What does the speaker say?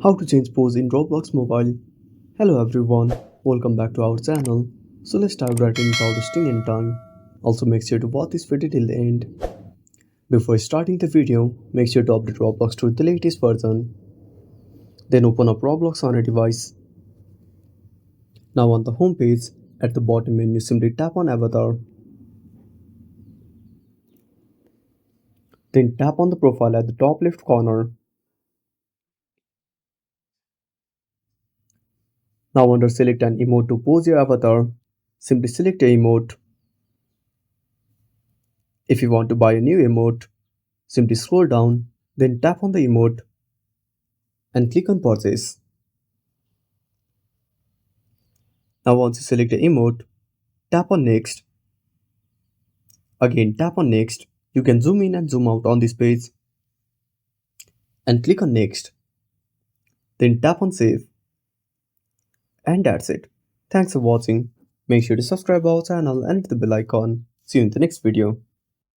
How to change pose in Roblox Mobile. Hello everyone, welcome back to our channel. So let's dive right in without wasting any time. Also make sure to watch this video till the end. Before starting the video, make sure to update Roblox to the latest version. Then open up Roblox on a device. Now on the home page, at the bottom menu simply tap on avatar. Then tap on the profile at the top left corner. Now under select an emote to pose your avatar, simply select a emote. If you want to buy a new emote, simply scroll down, then tap on the emote and click on purchase. Now once you select the emote, tap on next. Again tap on next. You can zoom in and zoom out on this page and click on next. Then tap on save. And that's it. Thanks for watching. Make sure to subscribe our channel and hit the bell icon. See you in the next video.